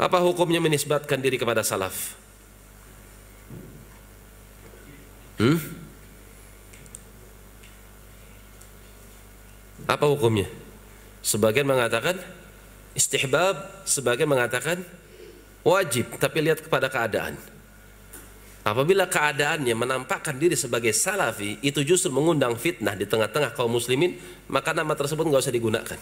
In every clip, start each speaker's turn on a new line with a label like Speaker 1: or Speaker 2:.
Speaker 1: Apa hukumnya menisbatkan diri kepada salaf? Apa hukumnya? Sebagian mengatakan istihbab, sebagian mengatakan wajib, tapi lihat kepada keadaan. Apabila keadaannya menampakkan diri sebagai salafi, itu justru mengundang fitnah di tengah-tengah kaum muslimin, maka nama tersebut nggak usah digunakan.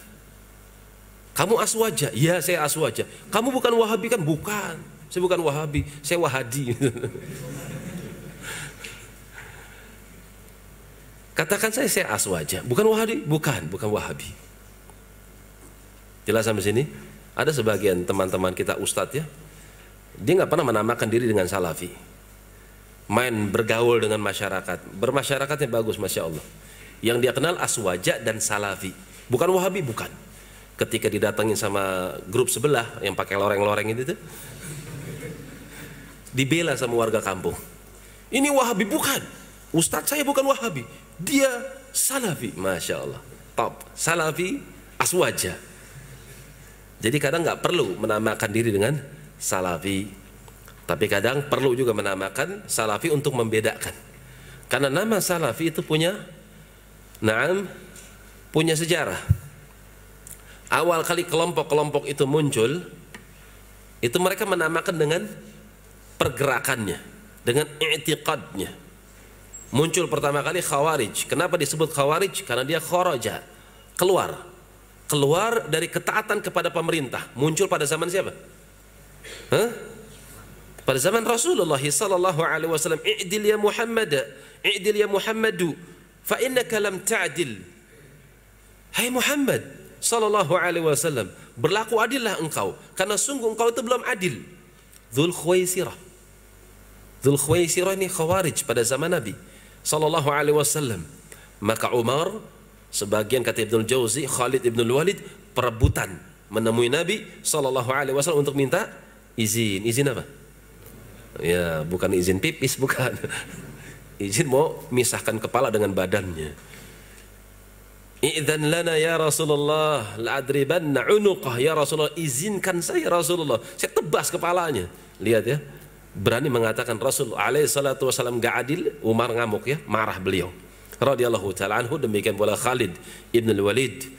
Speaker 1: Kamu aswaja? Ya, saya aswaja. Kamu bukan wahabi kan? Bukan. Saya bukan wahabi, saya wahadi. Katakan saya aswaja. Bukan wahabi? Bukan wahabi. Jelas sampai sini? Ada sebagian teman-teman kita ustadz ya, dia nggak pernah menamakan diri dengan salafi. Main bergaul dengan masyarakat, bermasyarakatnya bagus, masya Allah. Yang dia kenal aswaja dan salafi, bukan wahabi, bukan. Ketika didatangin sama grup sebelah yang pakai loreng-loreng itu tuh, dibela sama warga kampung. Ini wahabi, bukan. Ustadz saya bukan wahabi, dia salafi, masya Allah. Top, salafi, aswaja. Jadi kadang nggak perlu menamakan diri dengan salafi, tapi kadang perlu juga menamakan salafi untuk membedakan. Karena nama salafi itu punya sejarah. Awal kali kelompok-kelompok itu muncul, itu mereka menamakan dengan pergerakannya, dengan i'tiqadnya. Muncul pertama kali Khawarij. Kenapa disebut Khawarij? Karena dia kharaja, keluar dari ketaatan kepada pemerintah. Muncul pada zaman siapa? Pada zaman Rasulullah sallallahu alaihi wasallam. I'dil ya Muhammad, i'dil ya Muhammadu, fa innaka lam ta'dil. Hai Muhammad sallallahu alaihi wasallam, berlaku adillah engkau, karena sungguh engkau itu belum adil. Dzul Khuwaisirah ini Khawarij pada zaman Nabi sallallahu alaihi wasallam. Maka Umar, sebagian kata Ibnul Jauzi, Khalid Ibnul Walid, perebutan menemui Nabi sallallahu alaihi wasallam untuk minta izin. Izin apa? Ya, bukan izin pipis, bukan. Izin mau misahkan kepala dengan badannya. Idzan lana ya Rasulullah, la'adribanna unuqah ya Rasulullah, izinkan saya Rasulullah, saya tebas kepalanya. Lihat ya, berani mengatakan Rasul alaihi salatu wasallam gak adil. Umar ngamuk ya, marah beliau radhiyallahu ta'ala anhu. Demikian pula Khalid ibn al-Walid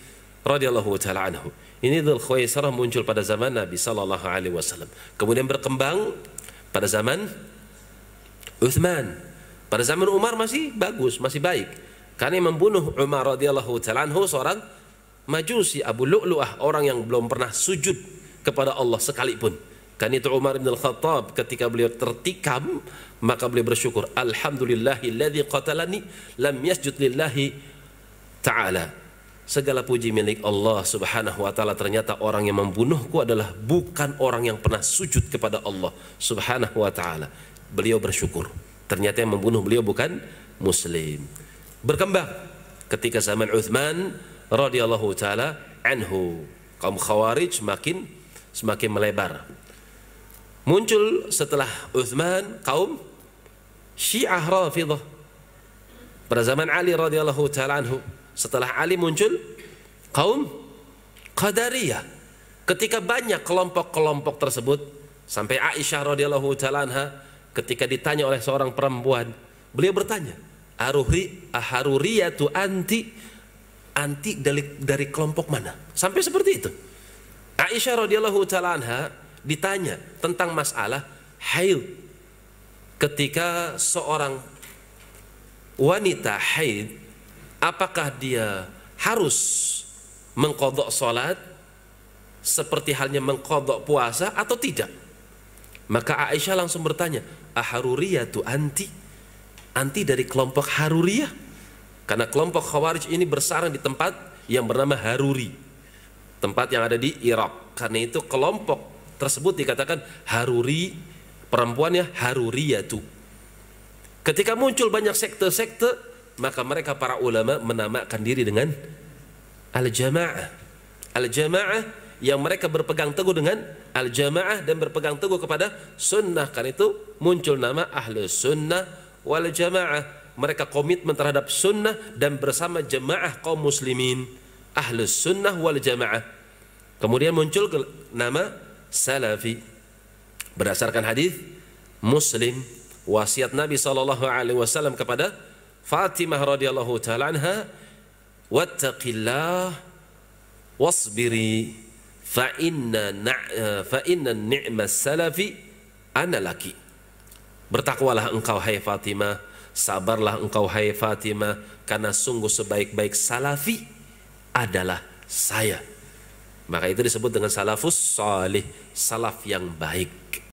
Speaker 1: radhiyallahu ta'ala anhu. Ini Dzul Khuwaisirah muncul pada zaman Nabi sallallahu alaihi wasallam. Kemudian berkembang pada zaman Uthman. Pada zaman Umar masih bagus, masih baik. Karena yang membunuh Umar radhiyallahu ta'ala anhu seorang Majusi, Abu Lu'lu'ah, orang yang belum pernah sujud kepada Allah sekalipun. Kan itu Umar bin Al-Khattab, ketika beliau tertikam, maka beliau bersyukur, alhamdulillahilladzi qatalani lam yasjud lillahi ta'ala. Segala puji milik Allah subhanahu wa ta'ala, ternyata orang yang membunuhku adalah bukan orang yang pernah sujud kepada Allah subhanahu wa ta'ala. Beliau bersyukur, ternyata yang membunuh beliau bukan muslim. Berkembang ketika zaman Uthman radhiyallahu ta'ala anhu, kaum Khawarij semakin melebar. Muncul setelah Uthman kaum Syiah Rafidhah. Pada zaman Ali radhiyallahu ta'ala anhu, setelah Ali muncul kaum Qadariyah. Ketika banyak kelompok-kelompok tersebut, sampai Aisyah radhiyallahu ta'ala anha ketika ditanya oleh seorang perempuan, beliau bertanya, aharuriyatu anti dari kelompok mana? Sampai seperti itu. Aisyah radhiyallahu ta'ala anha ditanya tentang masalah haid. Ketika seorang wanita haid, apakah dia harus mengqadha salat seperti halnya mengqadha puasa atau tidak? Maka Aisyah langsung bertanya, aharuriyatu anti dari kelompok Haruriyah. Karena kelompok Khawarij ini bersarang di tempat yang bernama Haruri, tempat yang ada di Irak. Karena itu kelompok tersebut dikatakan Haruri, perempuannya Haruriyatu. Ketika muncul banyak sekte-sekte, maka mereka para ulama menamakan diri dengan Al-Jamaah. Al-Jamaah yang mereka berpegang teguh dengan Al-Jamaah dan berpegang teguh kepada sunnah. Karena itu muncul nama Ahlus Sunnah wal Jamaah. Mereka komitmen terhadap sunnah dan bersama jamaah kaum muslimin, Ahlus Sunnah wal Jamaah. Kemudian muncul nama Salafi. Berdasarkan hadis Muslim, wasiat Nabi SAW kepada Fatimah radhiyallahu taala anha, wattaqillah wasbiri fa inna ni'mas salafi ana laki. Bertakwalah engkau hai Fatimah, sabarlah engkau hai Fatimah, karena sungguh sebaik-baik salafi adalah saya. Maka itu disebut dengan salafus salih, salaf yang baik.